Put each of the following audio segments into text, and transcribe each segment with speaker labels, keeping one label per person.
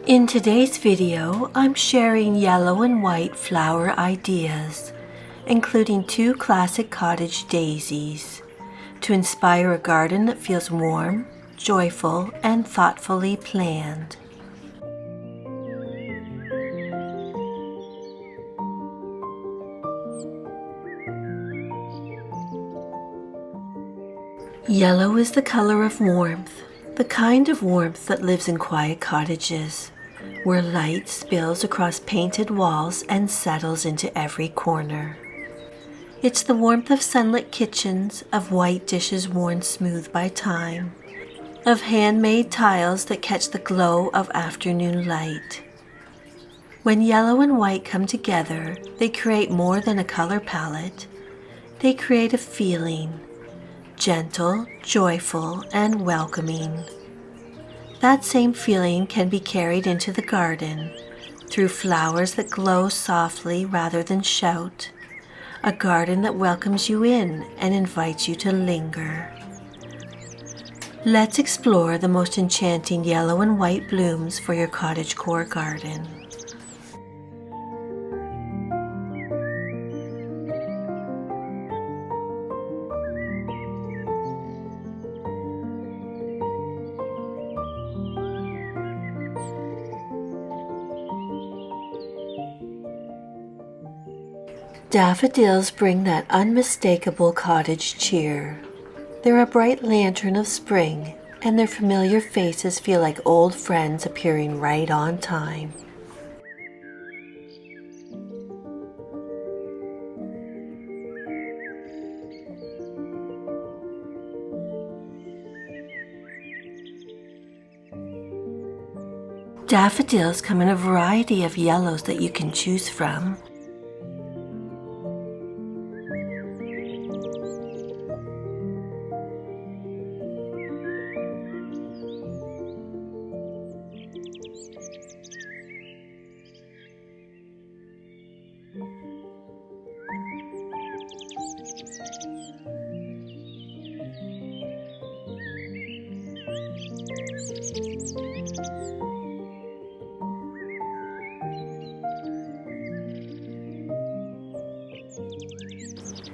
Speaker 1: In today's video, I'm sharing yellow and white flower ideas, including 2 classic cottage daisies, to inspire a garden that feels warm, joyful, and thoughtfully planned. Yellow is the color of warmth, the kind of warmth that lives in quiet cottages, where light spills across painted walls and settles into every corner. It's the warmth of sunlit kitchens, of white dishes worn smooth by time, of handmade tiles that catch the glow of afternoon light. When yellow and white come together, they create more than a color palette. They create a feeling, gentle, joyful, and welcoming. That same feeling can be carried into the garden through flowers that glow softly rather than shout, a garden that welcomes you in and invites you to linger. Let's explore the most enchanting yellow and white blooms for your cottagecore garden. Daffodils bring that unmistakable cottage cheer. They're a bright lantern of spring, and their familiar faces feel like old friends appearing right on time. Daffodils come in a variety of yellows that you can choose from.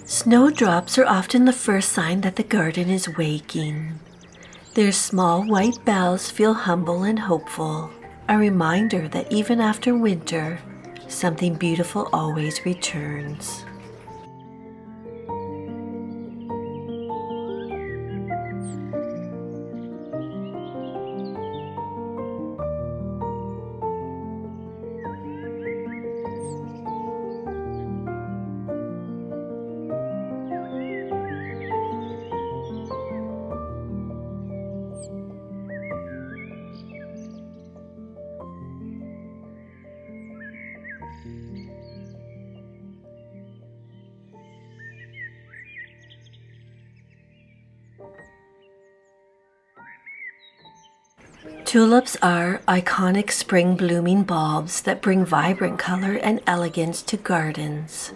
Speaker 1: Snowdrops are often the first sign that the garden is waking. Their small white bells feel humble and hopeful, a reminder that even after winter, something beautiful always returns. Tulips are iconic spring blooming bulbs that bring vibrant color and elegance to gardens.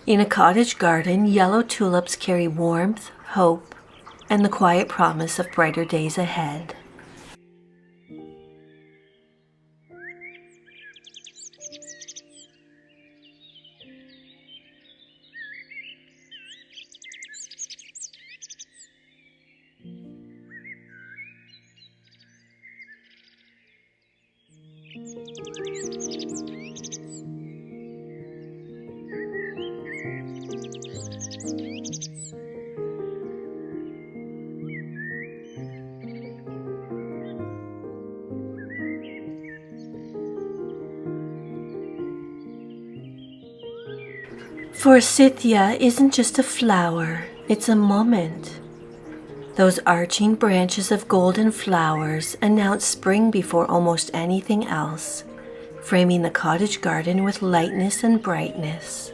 Speaker 1: In a cottage garden, yellow tulips carry warmth, hope, and the quiet promise of brighter days ahead. Forsythia isn't just a flower, it's a moment. Those arching branches of golden flowers announce spring before almost anything else, framing the cottage garden with lightness and brightness.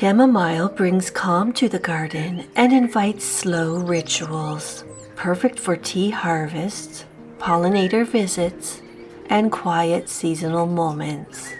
Speaker 1: Chamomile brings calm to the garden and invites slow rituals, perfect for tea harvests, pollinator visits, and quiet seasonal moments.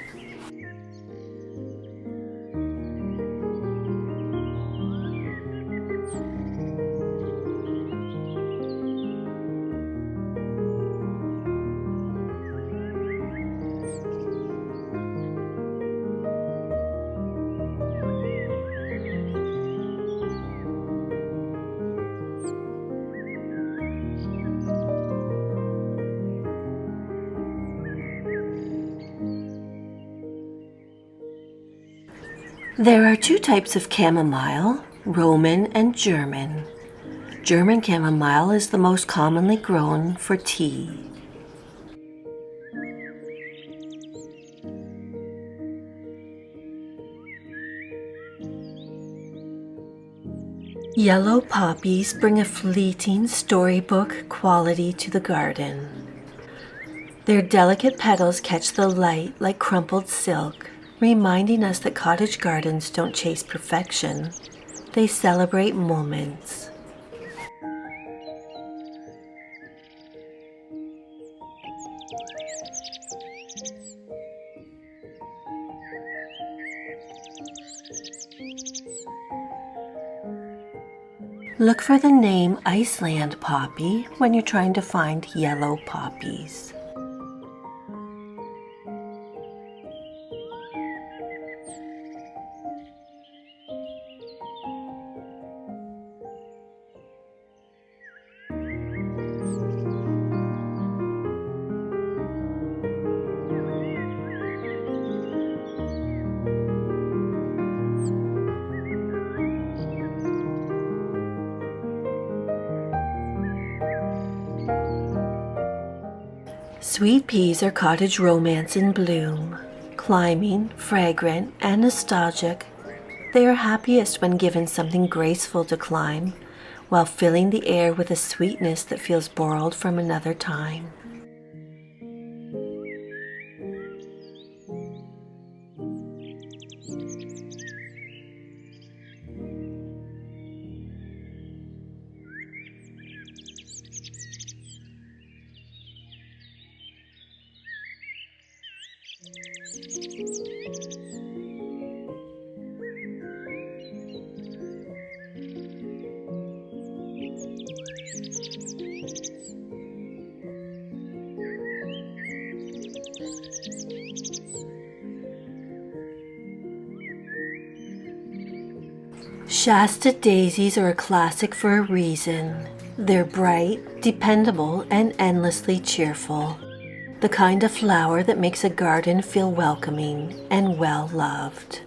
Speaker 1: There are two types of chamomile, Roman and German. German chamomile is the most commonly grown for tea. Yellow poppies bring a fleeting storybook quality to the garden. Their delicate petals catch the light like crumpled silk, reminding us that cottage gardens don't chase perfection, they celebrate moments. Look for the name Iceland poppy when you're trying to find yellow poppies. Sweet peas are cottage romance in bloom. Climbing, fragrant, and nostalgic, they are happiest when given something graceful to climb, while filling the air with a sweetness that feels borrowed from another time. Shasta Daisies are a classic for a reason. They're bright, dependable, and endlessly cheerful. The kind of flower that makes a garden feel welcoming and well-loved.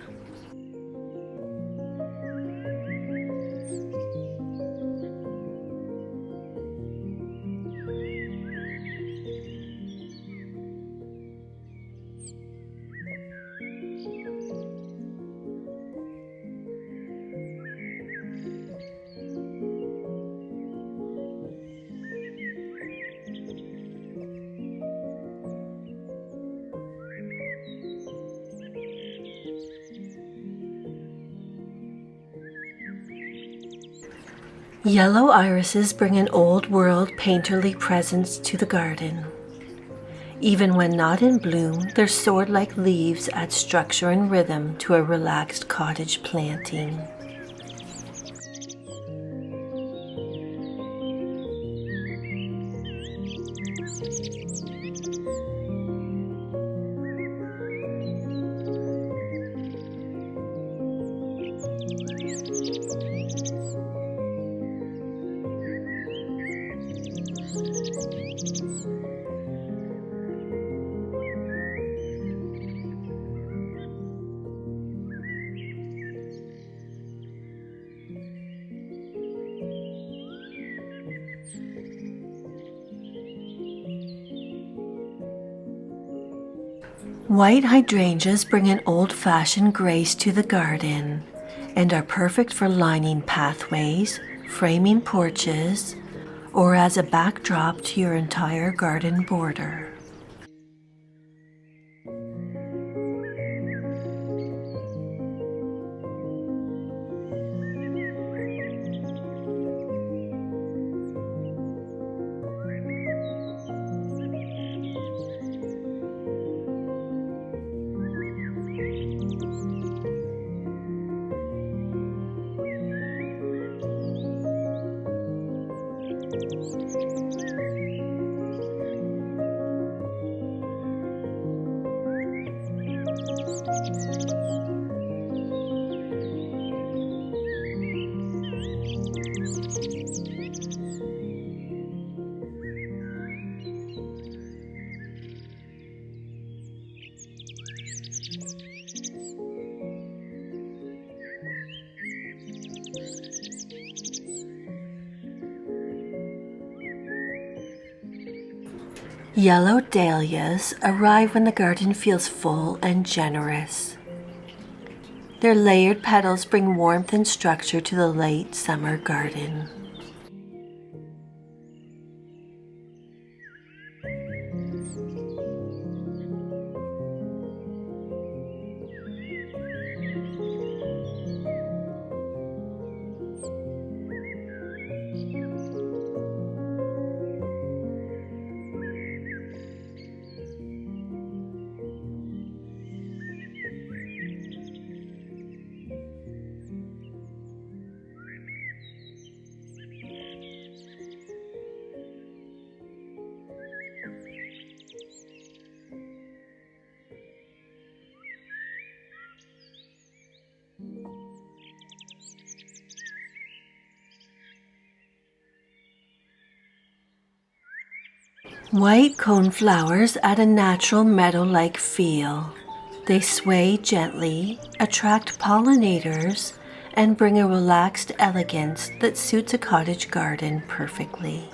Speaker 1: Yellow irises bring an old-world painterly presence to the garden. Even when not in bloom, their sword-like leaves add structure and rhythm to a relaxed cottage planting. White hydrangeas bring an old-fashioned grace to the garden and are perfect for lining pathways, framing porches, or as a backdrop to your entire garden border. Yellow dahlias arrive when the garden feels full and generous. Their layered petals bring warmth and structure to the late summer garden. White coneflowers add a natural meadow-like feel. They sway gently, attract pollinators, and bring a relaxed elegance that suits a cottage garden perfectly.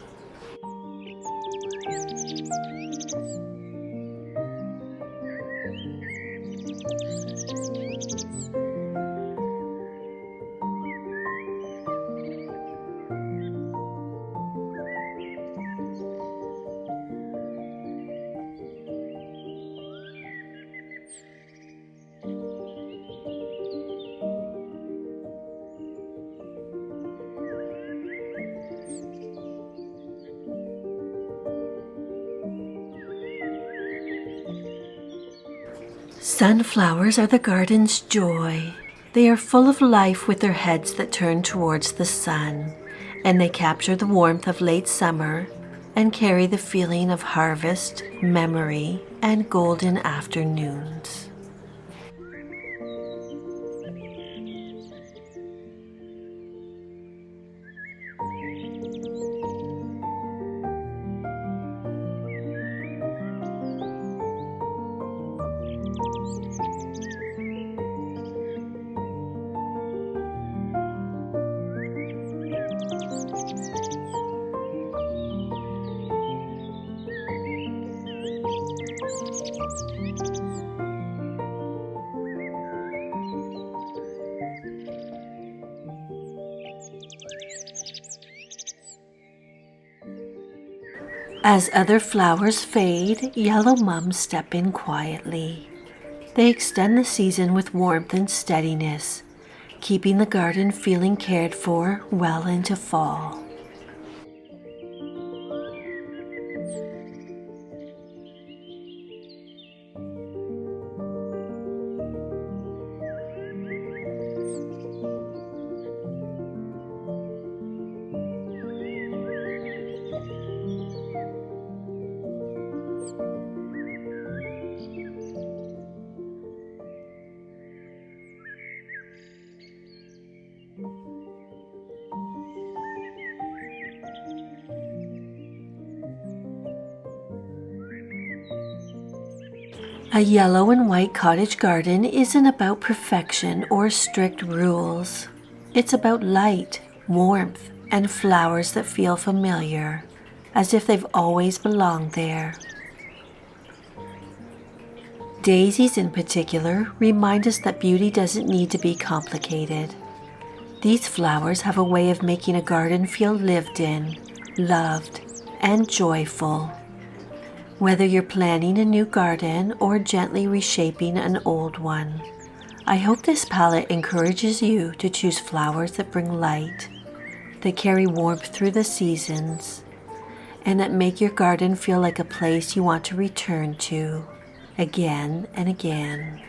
Speaker 1: Sunflowers are the garden's joy. They are full of life with their heads that turn towards the sun, and they capture the warmth of late summer and carry the feeling of harvest, memory, and golden afternoons. As other flowers fade, yellow mums step in quietly. They extend the season with warmth and steadiness, keeping the garden feeling cared for well into fall. A yellow and white cottage garden isn't about perfection or strict rules. It's about light, warmth, and flowers that feel familiar, as if they've always belonged there. Daisies in particular remind us that beauty doesn't need to be complicated. These flowers have a way of making a garden feel lived in, loved, and joyful. Whether you're planning a new garden or gently reshaping an old one, I hope this palette encourages you to choose flowers that bring light, that carry warmth through the seasons, and that make your garden feel like a place you want to return to again and again.